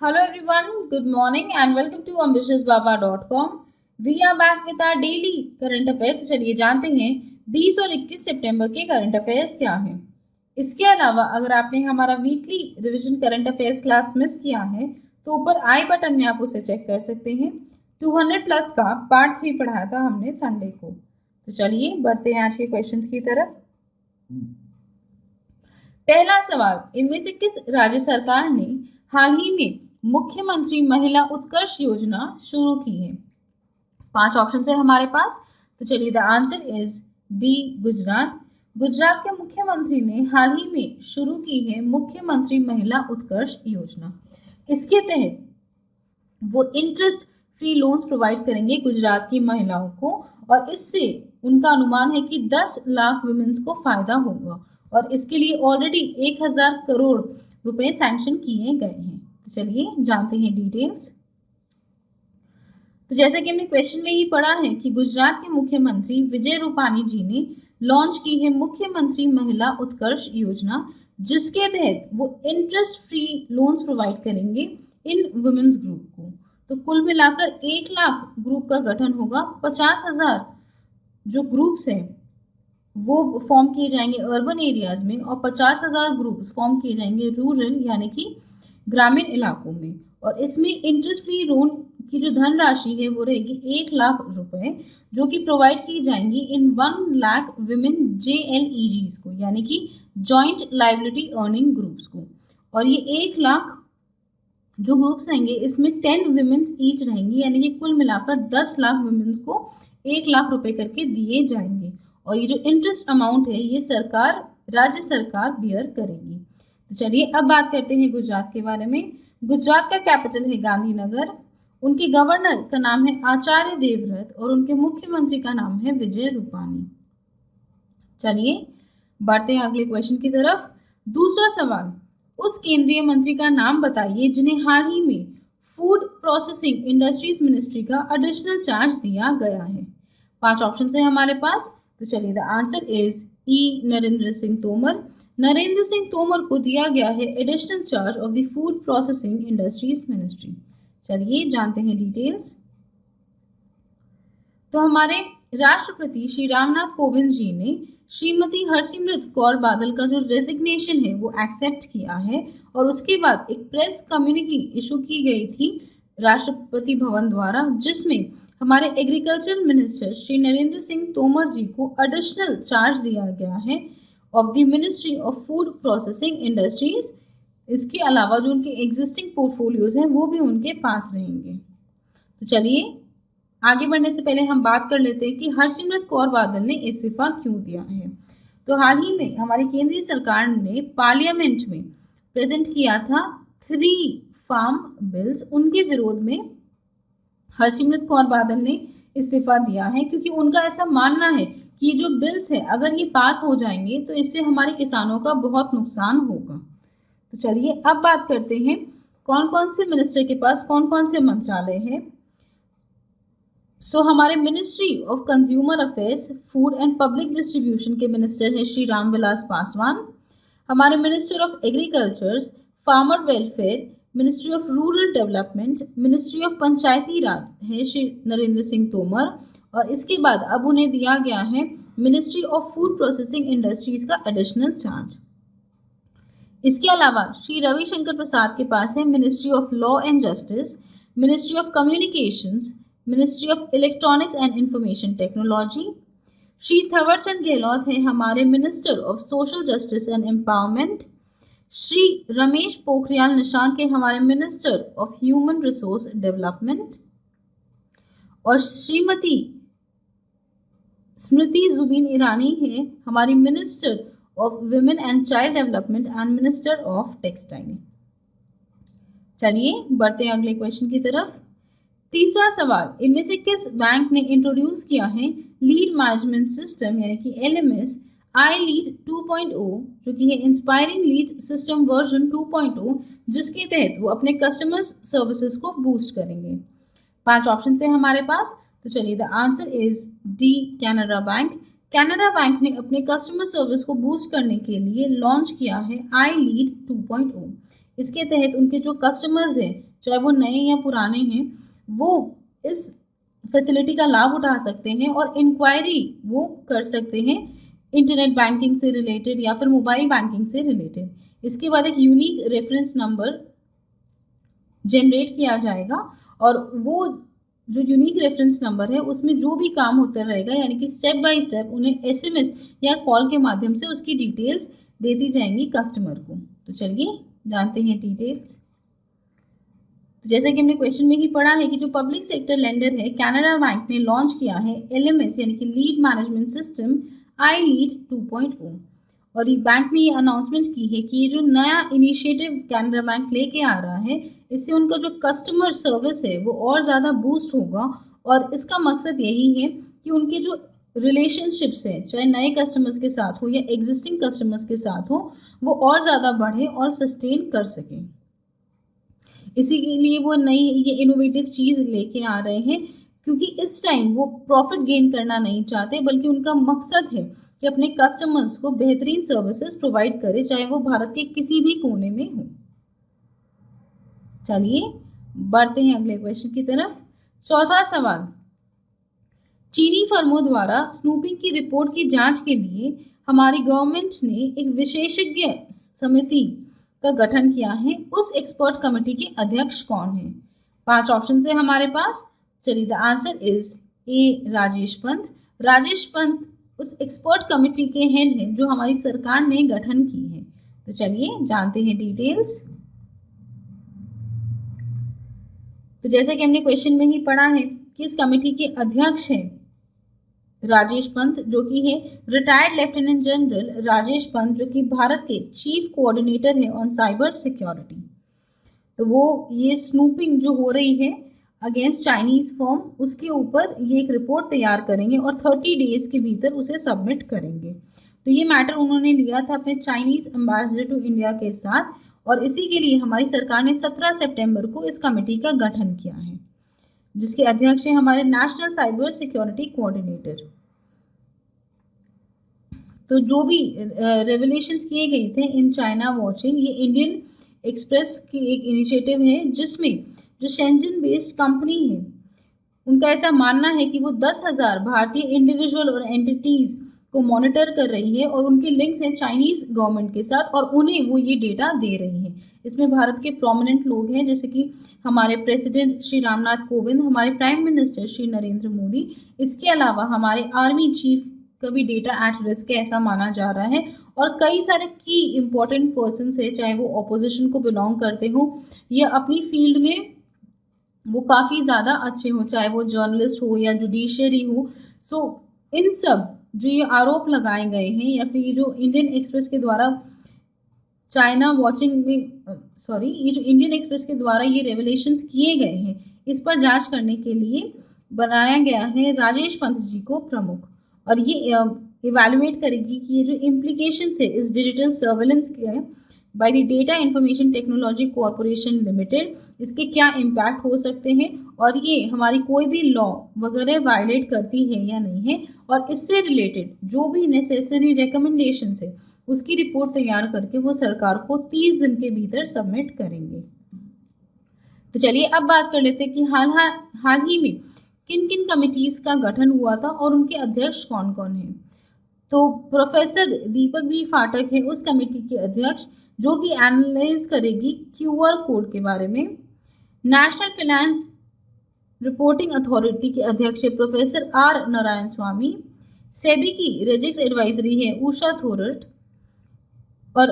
Hello everyone, good morning and welcome to ambitiousbaba.com. We are back with our daily current affairs. तो चलिए जानते हैं 20 और 21 सितंबर के करंट अफेयर्स क्या हैं। इसके अलावा अगर आपने हमारा weekly revision current affairs class miss किया है तो ऊपर आई बटन में आप उसे चेक कर सकते हैं। 200 प्लस का पार्ट 3 पढ़ाया था हमने संडे को। तो चलिए बढ़ते हैं आज के क्वेश्चंस की तरफ। पहला सवाल, इनमें से किस राज्य सरकार ने हाल ही में मुख्यमंत्री महिला उत्कर्ष योजना शुरू की है? 5 ऑप्शन है हमारे पास। तो चलिए the answer is D, Gujarat. Gujarat के मुख्यमंत्री ने हाल ही में शुरू की है मुख्यमंत्री महिला उत्कर्ष योजना। इसके तहत वो इंटरेस्ट फ्री लोन्स प्रोवाइड करेंगे गुजरात की महिलाओं को और इससे उनका अनुमान है कि 10 लाख वुमेन्स को फायदा होगा और इसके लिए ऑलरेडी 1000 करोड़ रुपए सैंक्शन किए गए हैं। तो चलिए जानते हैं डिटेल्स। तो जैसा कि हमने क्वेश्चन में ही पढ़ा है कि गुजरात के मुख्यमंत्री विजय रूपानी जी ने लॉन्च की है मुख्यमंत्री महिला उत्कर्ष योजना, जिसके तहत वो इंटरेस्ट फ्री लोन्स प्रोवाइड करेंगे इन वुमेन्स ग्रुप को। तो कुल मिलाकर 1 लाख ग्रुप का गठन होगा। 50,000 जो ग्रुप्स हैं वो फॉर्म किए जाएंगे अर्बन एरियाज में और 50,000 ग्रुप्स फॉर्म किए जाएंगे रूरल यानी कि ग्रामीण इलाकों में। और इसमें इंटरेस्ट फ्री लोन की जो धनराशि है वो रहेगी 1 लाख रुपए, जो कि प्रोवाइड की जाएंगी इन 1 लाख विमेन JLEGs को, यानी कि जॉइंट लाइबिलिटी अर्निंग ग्रुप्स को। और ये 1 लाख जो ग्रुप्स रहेंगे इसमें 10 विमेन्स ईच रहेंगी, यानी कि कुल मिलाकर 10 लाख विमेन्स को 1 लाख रुपए करके दिए जाएंगे। और ये जो इंटरेस्ट अमाउंट है ये सरकार, राज्य सरकार बियर करेगी। तो चलिए अब बात करते हैं गुजरात के बारे में। गुजरात का कैपिटल है गांधीनगर। उनके गवर्नर का नाम है आचार्य देवव्रत और उनके मुख्यमंत्री का नाम है विजय रूपानी। चलिए बढ़ते हैं अगले क्वेश्चन की तरफ। दूसरा सवाल, उस केंद्रीय मंत्री का नाम बताइए जिन्हें हाल ही में फूड प्रोसेसिंग इंडस्ट्रीज मिनिस्ट्री का एडिशनल चार्ज दिया गया है। 5 ऑप्शन है हमारे पास। तो चलिए द आंसर इज ई, नरेंद्र सिंह तोमर। नरेंद्र सिंह तोमर को दिया गया है additional charge of the food processing industries ministry. चलिए जानते हैं डिटेल्स। तो हमारे राष्ट्रपति श्री रामनाथ कोविंद जी ने श्रीमती हरसिमरत कौर बादल का जो रेजिग्नेशन है वो एक्सेप्ट किया है और उसके बाद एक प्रेस कम्युनिकी इशू की गई थी राष्ट्रपति भवन द्वारा, जिसमें हमारे एग्रीकल्चर मिनिस्टर श्री नरेंद्र सिंह तोमर जी को एडिशनल चार्ज दिया गया है of the ministry of food processing industries. इसके अलावा जो उनके एग्जिस्टिंग पोर्टफोलियोज हैं वो भी उनके पास रहेंगे। तो चलिए आगे बढ़ने से पहले हम बात कर लेते हैं कि हरसिमरत कौर बादल ने इस्तीफा क्यों दिया है। तो हाल ही में हमारी केंद्रीय सरकार ने पार्लियामेंट में प्रेजेंट किया था 3 फार्म बिल्स। उनके विरोध में हरसिमरत कौर बादल ने इस्तीफा दिया है क्योंकि उनका ऐसा मानना है कि ये जो बिल्स है अगर ये पास हो जाएंगे तो इससे हमारे किसानों का बहुत नुकसान होगा। तो चलिए अब बात करते हैं कौन कौन से मिनिस्टर के पास कौन कौन से मंत्रालय हैं। हमारे ministry of consumer affairs, food and public distribution के मिनिस्टर हैं श्री रामविलास पासवान। हमारे minister of agriculture, farmer welfare, ministry of rural development, ministry of Panchayati Raj है श्री नरेंद्र सिंह तोमर। और इसके बाद अब उन्हें दिया गया है ministry of food processing industries का एडिशनल चार्ज। इसके अलावा श्री रविशंकर प्रसाद के पास है ministry of law and justice, ministry of communications, ministry of electronics and information technology. Shri Thawarchand Gehlot हैं हमारे minister of social justice and empowerment. Shri Ramesh Pokhriyal Nishank हैं हमारे minister of human resource development. और श्रीमती स्मृति जुबिन ईरानी है हमारी minister of women and child development and minister of textile. चलिए बढ़ते हैं अगले क्वेश्चन की तरफ। तीसरा सवाल, इनमें से किस बैंक ने इंट्रोड्यूस किया है लीड मैनेजमेंट सिस्टम यानी कि LMS iLead 2.0, जो कि है इंस्पायरिंग लीड सिस्टम वर्जन 2.0, जिसके तहत वो अपने कस्टमर सर्विसेज को बूस्ट करेंगे। 5 ऑप्शन है हमारे पास। तो चलिए the answer is D, Canara bank. Canara bank ने अपने कस्टमर सर्विस को बूस्ट करने के लिए लॉन्च किया है iLead 2.0। इसके तहत उनके जो कस्टमर्स हैं, चाहे वो नए या पुराने हैं, वो इस फैसिलिटी का लाभ उठा सकते हैं और इंक्वायरी वो कर सकते हैं इंटरनेट बैंकिंग से रिलेटेड या फिर मोबाइल बैंकिंग से रिलेटेड। इसके बाद एक यूनिक रेफरेंस नंबर जनरेट किया जाएगा और वो जो यूनिक रेफरेंस नंबर है उसमें जो भी काम होता रहेगा, यानी कि स्टेप बाय स्टेप उन्हें एसएमएस या कॉल के माध्यम से उसकी डिटेल्स देती जाएंगी कस्टमर को। तो चलिए जानते हैं डिटेल्स। तो जैसा कि हमने क्वेश्चन में ही पढ़ा है कि जो पब्लिक सेक्टर लेंडर है कैनरा बैंक ने लॉन्च किया है एलएमएस यानी कि लीड मैनेजमेंट सिस्टम आई लीड 2.0 और ये बैंक ने ये अनाउंसमेंट की है कि ये जो नया इनिशिएटिव कैनरा बैंक लेके आ रहा है इससे उनका जो कस्टमर सर्विस है वो और ज़्यादा बूस्ट होगा और इसका मकसद यही है कि उनके जो रिलेशनशिप्स हैं चाहे नए कस्टमर्स के साथ हो या एग्जिस्टिंग कस्टमर्स के साथ हो वो और ज़्यादा बढ़े और सस्टेन कर सकें। इसी के लिए वो नई ये इनोवेटिव चीज़ लेके आ रहे हैं क्योंकि इस टाइम वो प्रॉफिट गेन करना नहीं चाहते बल्कि उनका मकसद है कि अपने कस्टमर्स को बेहतरीन सर्विसेज प्रोवाइड करे चाहे वो भारत के किसी भी कोने में हो। चलिए बढ़ते हैं अगले क्वेश्चन की तरफ। चौथा सवाल, चीनी फर्मों द्वारा स्नूपिंग की रिपोर्ट की जांच के लिए हमारी गवर्नमेंट ने एक विशेषज्ञ समिति का गठन किया है, उस एक्सपर्ट कमेटी के अध्यक्ष कौन है? 5 ऑप्शन है हमारे पास। चलिए द आंसर इज ए राजेश पंत। राजेश पंत उस एक्सपर्ट कमेटी के हेड हैं जो हमारी सरकार ने गठन की है। तो चलिए जानते हैं डिटेल्स। तो जैसे कि हमने क्वेश्चन में ही पढ़ा है कि इस कमेटी के अध्यक्ष हैं राजेश पंत जो कि है retired lieutenant general Rajesh Pant जो कि भारत के चीफ कोऑर्डिनेटर है ऑन साइबर सिक्योरिटी। तो वो ये स्नूपिंग जो हो रही है अगेंस्ट चाइनीज फर्म उसके ऊपर ये एक रिपोर्ट तैयार करेंगे और 30 डेज के भीतर उसे सबमिट करेंगे। तो ये मैटर उन्होंने लिया था अपने चाइनीज एम्बेसडर टू इंडिया के साथ और इसी के लिए हमारी सरकार ने 17 सितंबर को इस कमेटी का गठन किया है जिसके अध्यक्ष हैं हमारे नेशनल साइबर सिक्योरिटी कोऑर्डिनेटर। तो जो भी रेवलेशंस किए गए थे इन चाइना वॉचिंग, ये इंडियन एक्सप्रेस की एक इनिशिएटिव है जिसमें जो शेंजन बेस्ड कंपनी है उनका ऐसा मानना है कि वो 10,000 भारतीय इंडिविजुअल और एंटिटीज को मॉनिटर कर रही है और उनके लिंक्स हैं चाइनीज गवर्नमेंट के साथ और उन्हें वो ये डेटा दे रही है। इसमें भारत के प्रोमिनेंट लोग हैं जैसे कि हमारे प्रेसिडेंट श्री रामनाथ कोविंद, हमारे प्राइम मिनिस्टर श्री नरेंद्र मोदी, इसके अलावा हमारे आर्मी चीफ का भी डेटा एट रिस्क है ऐसा माना जा रहा है और कई सारे की इम्पोर्टेंट पर्सन्स है चाहे वो ऑपोजिशन को बिलोंग करते हो या अपनी फील्ड में वो काफ़ी ज़्यादा अच्छे हो, चाहे वो जर्नलिस्ट हो या जुडिशियरी हो। सो इन सब जो ये आरोप लगाए गए हैं या फिर जो इंडियन एक्सप्रेस के द्वारा चाइना वॉचिंग में ये जो इंडियन एक्सप्रेस के द्वारा ये रेवलेशंस किए गए हैं इस पर जांच करने के लिए बनाया गया है राजेश पंत जी को प्रमुख और ये इवैल्यूएट करेगी कि ये जो इम्प्लीकेशंस है इस डिजिटल सर्वेलेंस के by the data information technology corporation limited इसके क्या इम्पैक्ट हो सकते हैं और ये हमारी कोई भी लॉ वगैरह वायलेट करती है या नहीं है और इससे रिलेटेड जो भी नेसेसरी रिकमेंडेशंस है उसकी रिपोर्ट तैयार करके वो सरकार को 30 दिन के भीतर सबमिट करेंगे। तो चलिए अब बात कर लेते हैं कि हाल ही में किन किन कमिटीज़ का गठन हुआ था और उनके अध्यक्ष कौन कौन हैं। तो प्रोफेसर दीपक बी फाटक है उस कमेटी के अध्यक्ष जो कि एनालाइज करेगी QR कोड के बारे में। नेशनल फाइनेंस रिपोर्टिंग अथॉरिटी के अध्यक्ष है प्रोफेसर R नारायण स्वामी। सेबी की रेजिक्स एडवाइजरी है उषा थोरट और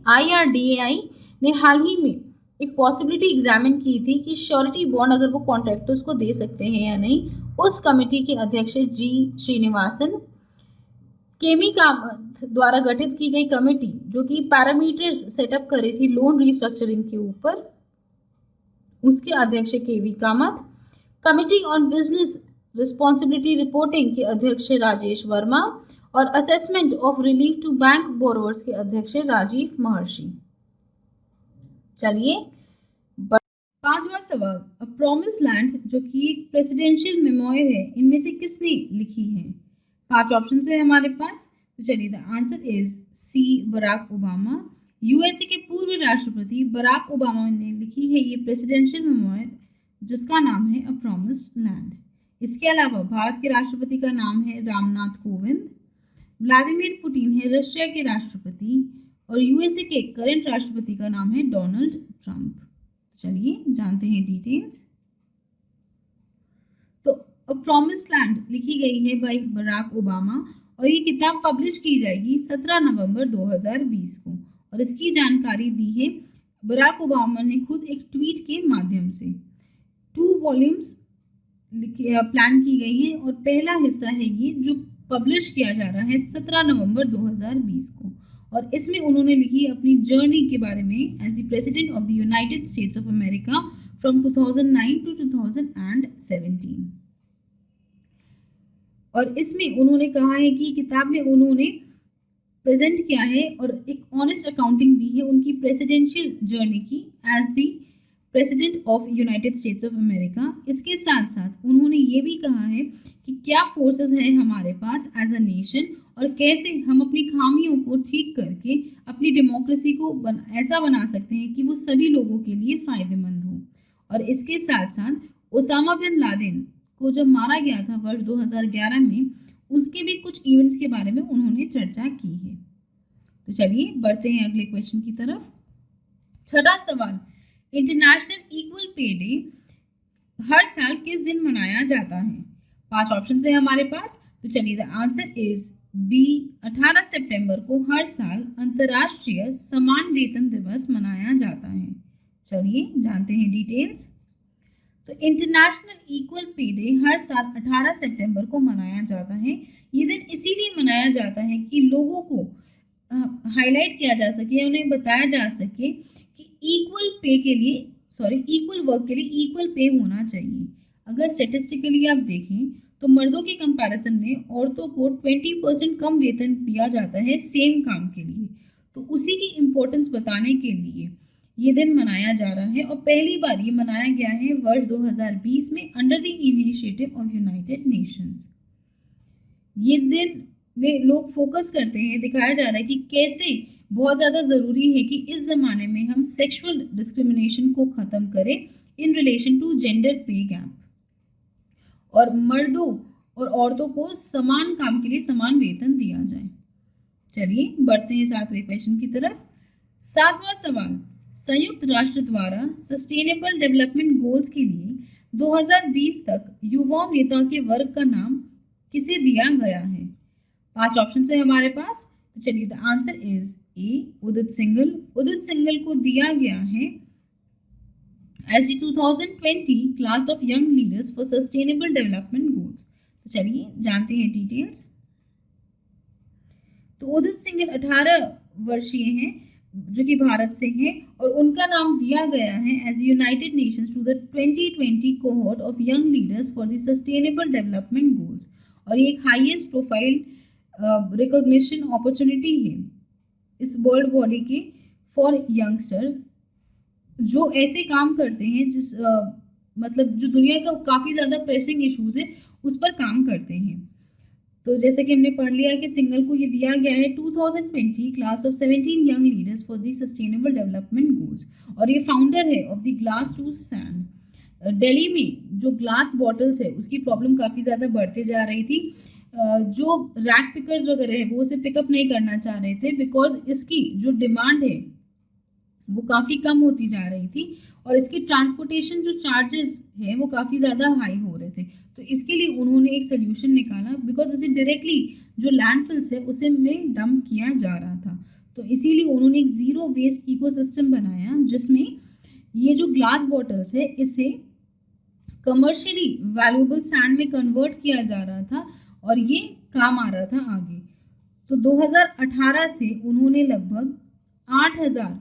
IRDAI ने हाल ही में एक पॉसिबिलिटी एग्जामिन की थी कि श्योरिटी बॉन्ड अगर वो कॉन्ट्रैक्टर्स को दे सकते हैं या नहीं। उस कमेटी के अध्यक्ष G श्रीनिवासन। केमी कामत द्वारा गठित की गई कमेटी जो कि पैरामीटर्स सेटअप कर रही थी लोन रिस्ट्रक्चरिंग के ऊपर, उसके अध्यक्ष KV Kamat. Committee on business responsibility reporting के अध्यक्ष राजेश वर्मा और assessment of relief to bank borrowers के अध्यक्ष राजीव महर्षि। चलिए 5वां सवाल, अ प्रॉमिस लैंड जो कि एक प्रेसिडेंशियल मेमोयर है इनमें से किसने लिखी है? 5 ऑप्शन है हमारे पास। तो चलिए the answer is C, Barack Obama. USA के पूर्व राष्ट्रपति बराक ओबामा ने लिखी है ये प्रेसिडेंशियल मेमोयर जिसका नाम है अ प्रॉमिस्ड लैंड। इसके अलावा भारत के राष्ट्रपति का नाम है रामनाथ कोविंद, व्लादिमीर पुतिन है रशिया के राष्ट्रपति और यूएसए के करंट राष्ट्रपति का नाम है डोनाल्ड ट्रंप। चलिए जानते हैं डिटेल्स। तो अ प्रॉमिस्ड लैंड लिखी गई है बाय बराक ओबामा और ये किताब पब्लिश की जाएगी 17 नवंबर 2020 को और इसकी जानकारी दी है बराक ओबामा ने खुद एक ट्वीट के माध्यम से। 2 वॉल्यूम्स प्लान की गई है और पहला हिस्सा है ये जो पब्लिश किया जा रहा है 17 नवंबर 2020 को और इसमें उन्होंने लिखी अपनी जर्नी के बारे में as the president of the United States of America from 2009 to 2017। और इसमें उन्होंने कहा है कि किताब में उन्होंने प्रेजेंट किया है और एक ऑनेस्ट अकाउंटिंग दी है उनकी प्रेसिडेंशियल जर्नी की as the president of United States of America. इसके साथ साथ उन्होंने ये भी कहा है कि क्या फोर्सेस हैं हमारे पास एज अ नेशन और कैसे हम अपनी खामियों को ठीक करके अपनी डेमोक्रेसी को ऐसा बना सकते हैं कि वो सभी लोगों के लिए फ़ायदेमंद हो। और इसके साथ साथ ओसामा बिन लादेन को जब मारा गया था वर्ष 2011 में उसके भी कुछ इवेंट्स के बारे में उन्होंने चर्चा की है। तो चलिए बढ़ते हैं अगले क्वेश्चन की तरफ। छठा सवाल, इंटरनेशनल इक्वल पे डे हर साल किस दिन मनाया जाता है? 5 ऑप्शन है हमारे पास। तो चलिए द आंसर इज बी, 18 सितंबर को हर साल अंतर्राष्ट्रीय समान वेतन दिवस मनाया जाता है। चलिए जानते हैं डिटेल्स। तो इंटरनेशनल इक्वल पे डे हर साल 18 सितंबर को मनाया जाता है। ये दिन इसीलिए मनाया जाता है कि लोगों को हाईलाइट किया जा सके, उन्हें बताया जा सके कि इक्वल वर्क के लिए इक्वल पे होना चाहिए। अगर स्टेटिस्टिकली आप देखें तो मर्दों के कंपैरिजन में औरतों को 20% कम वेतन दिया जाता है सेम काम के लिए। तो उसी की इम्पोर्टेंस बताने के लिए ये दिन मनाया जा रहा है और पहली बार ये मनाया गया है वर्ष 2020 में under the initiative of United Nations. ये दिन में लोग फोकस करते हैं, दिखाया जा रहा है कि कैसे बहुत ज़्यादा ज़रूरी है कि इस ज़माने में हम सेक्सुअल डिस्क्रिमिनेशन को ख़त्म करें इन रिलेशन टू जेंडर पे गैप और मर्दों और औरतों को समान काम के लिए समान वेतन दिया जाए। चलिए बढ़ते हैं 7वें क्वेश्चन की तरफ। 7वां सवाल, संयुक्त राष्ट्र द्वारा सस्टेनेबल डेवलपमेंट गोल्स के लिए 2020 तक युवा नेता के वर्ग का नाम किसे दिया गया है? 5 ऑप्शन है हमारे पास। तो चलिए the answer is A, Udit Singhal. Udit Singhal को दिया गया है as the 2020 class of young leaders for sustainable development goals. तो चलिए जानते हैं डिटेल्स। तो उदित सिंघल 18 वर्षीय हैं जो कि भारत से हैं और उनका नाम दिया गया है as United Nations to the 2020 cohort of young leaders for the sustainable development goals. और ये एक हाईएस्ट प्रोफाइल रिकॉग्निशन अपॉर्चुनिटी है इस वर्ल्ड बॉडी के फॉर यंगस्टर्स जो ऐसे काम करते हैं मतलब जो दुनिया का काफ़ी ज़्यादा प्रेसिंग इश्यूज है उस पर काम करते हैं। तो जैसे कि हमने पढ़ लिया कि सिंगल को ये दिया गया है 2020 class of 17 young leaders for the sustainable development goals और ये फाउंडर है of the glass to sand. Delhi में जो ग्लास बॉटल्स है उसकी प्रॉब्लम काफ़ी ज़्यादा बढ़ते जा रही थी। जो रैक पिकर्स वगैरह है वो उसे पिकअप नहीं करना चाह रहे थे बिकॉज इसकी जो डिमांड है वो काफ़ी कम होती जा रही थी और इसकी ट्रांसपोर्टेशन जो चार्जेस हैं वो काफ़ी ज़्यादा हाई हो रहे थे। तो इसके लिए उन्होंने एक सोल्यूशन निकाला बिकॉज इसे डायरेक्टली जो लैंडफिल्स है उसे में डंप किया जा रहा था। तो इसीलिए उन्होंने एक ज़ीरो वेस्ट इकोसिस्टम बनाया जिसमें ये जो ग्लास बॉटल्स है इसे कमर्शियली वैल्यूएबल सैंड में कन्वर्ट किया जा रहा था और ये काम आ रहा था आगे। तो 2018 से उन्होंने लगभग 8000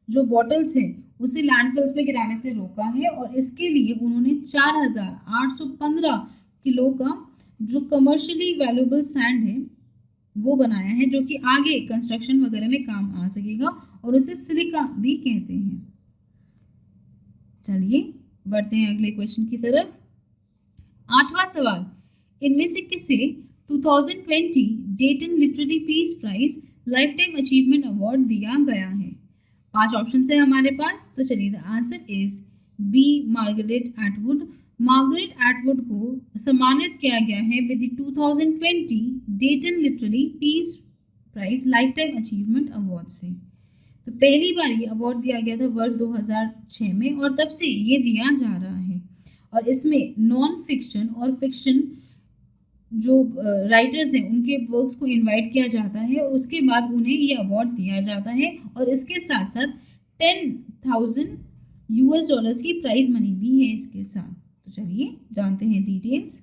जो बॉटल्स हैं उसे लैंडफिल्स में गिराने से रोका है और इसके लिए उन्होंने 4815 किलो का जो कमर्शियली वैल्यूएबल सैंड है वो बनाया है जो कि आगे कंस्ट्रक्शन वगैरह में काम आ सकेगा और उसे सिलिका भी कहते हैं। चलिए बढ़ते हैं अगले क्वेश्चन की तरफ। 8वां सवाल, इनमें से किसे 2020 Dayton literary peace prize life time achievement award दिया गया है? 5 ऑप्शन है हमारे पास, तो चलिए the answer is B Margaret Atwood. Margaret Atwood को सम्मानित किया गया है with the 2020 Dayton literary peace prize life time achievement award से। तो पहली बार ये अवार्ड दिया गया था वर्ष 2006 में और तब से ये दिया जा रहा है। और इसमें नॉन फिक्शन और फिक्शन जो राइटर्स हैं उनके वर्क्स को इनवाइट किया जाता है और उसके बाद उन्हें ये अवार्ड दिया जाता है और इसके साथ साथ $10,000 की प्राइज मनी भी है इसके साथ। तो चलिए जानते हैं डिटेल्स।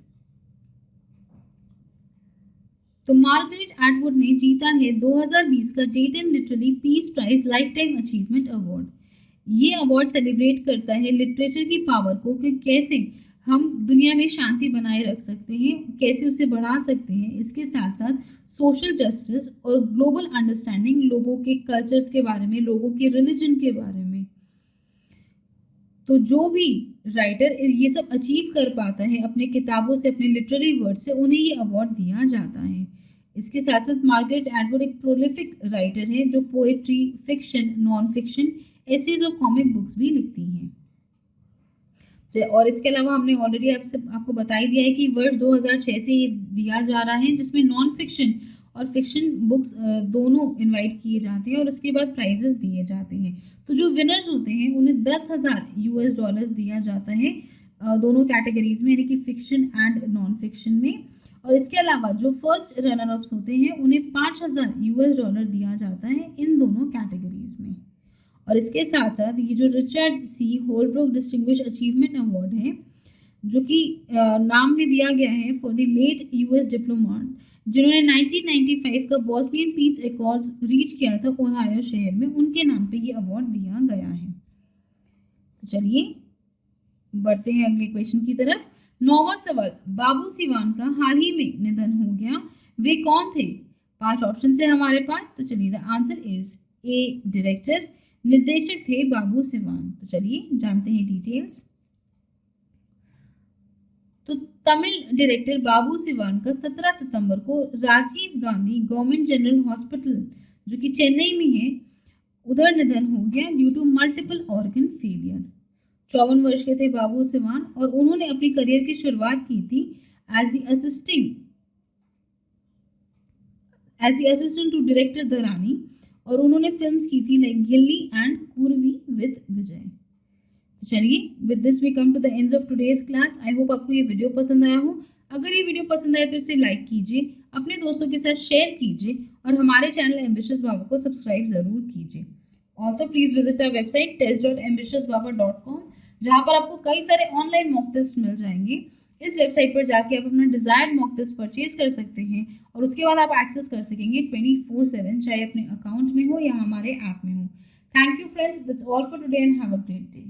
तो मार्गरेट एटवुड ने जीता है 2020 का Dayton literary peace prize life time achievement award. ये अवार्ड सेलिब्रेट करता है लिटरेचर की पावर को कि कैसे हम दुनिया में शांति बनाए रख सकते हैं, कैसे उसे बढ़ा सकते हैं। इसके साथ साथ सोशल जस्टिस और ग्लोबल अंडरस्टैंडिंग, लोगों के कल्चर्स के बारे में, लोगों के रिलीजन के बारे में। तो जो भी राइटर ये सब अचीव कर पाता है अपने किताबों से, अपने लिटरेरी वर्ड से, उन्हें ये अवार्ड दिया जाता है। इसके साथ साथ मार्गरेट एटवुड एक प्रोलिफिक राइटर है जो poetry, fiction, non fiction, essays और कॉमिक बुक्स भी लिखती हैं। और इसके अलावा हमने ऑलरेडी आपको बता ही दिया है कि वर्ष 2006 से ये दिया जा रहा है, जिसमें नॉन फिक्शन और फिक्शन बुक्स दोनों इनवाइट किए जाते हैं और उसके बाद प्राइजेस दिए जाते हैं। तो जो विनर्स होते हैं उन्हें $10,000 दिया जाता है दोनों कैटेगरीज में, यानी कि फिक्शन एंड नॉन फिक्शन में। और इसके अलावा जो फर्स्ट रनर अप्स होते हैं उन्हें $5,000 दिया जाता है इन दोनों कैटेगरीज में। और इसके साथ साथ ये जो Richard C Holbrooke distinguished achievement award है, जो कि नाम भी दिया गया है for the late US diplomat जिन्होंने 1995 का बॉस्नियन पीस अकॉर्ड रीच किया था ओहायो शहर में, उनके नाम पे ये अवार्ड दिया गया है। तो चलिए बढ़ते हैं अगले क्वेश्चन की तरफ। 9वां सवाल, बाबू सिवान का हाल ही में निधन हो गया, वे कौन थे? 5 ऑप्शन है हमारे पास, तो चलिए the answer is A director, निर्देशक थे बाबू सिवान। तो चलिए जानते हैं डिटेल्स। तो तमिल डायरेक्टर बाबू सिवान का 17 सितंबर को Rajiv Gandhi government general hospital जो कि चेन्नई में है उधर निधन हो गया due to multiple organ failure. 54 वर्ष के थे बाबू सिवान और उन्होंने अपनी करियर की शुरुआत की थी as the assistant to director Dharani और उन्होंने फिल्म्स की थी लाइक गिल्ली एंड कुर्वी विद विजय। तो चलिए with this we come to the end of today's class. I hope आपको ये वीडियो पसंद आया हो। अगर ये वीडियो पसंद आए तो इसे लाइक कीजिए, अपने दोस्तों के साथ शेयर कीजिए और हमारे चैनल एम्बिशियस बाबा को सब्सक्राइब जरूर कीजिए। Also please visit our website test.ambitiousbaba.com जहाँ पर आपको कई सारे ऑनलाइन मॉक टेस्ट मिल जाएंगे। इस वेबसाइट पर जाके आप अपना डिजायर्ड मॉक टेस्ट परचेज कर सकते हैं और उसके बाद आप एक्सेस कर सकेंगे 24/7, चाहे अपने अकाउंट में हो या हमारे ऐप में हो। Thank you friends, that's all for today and have a great day.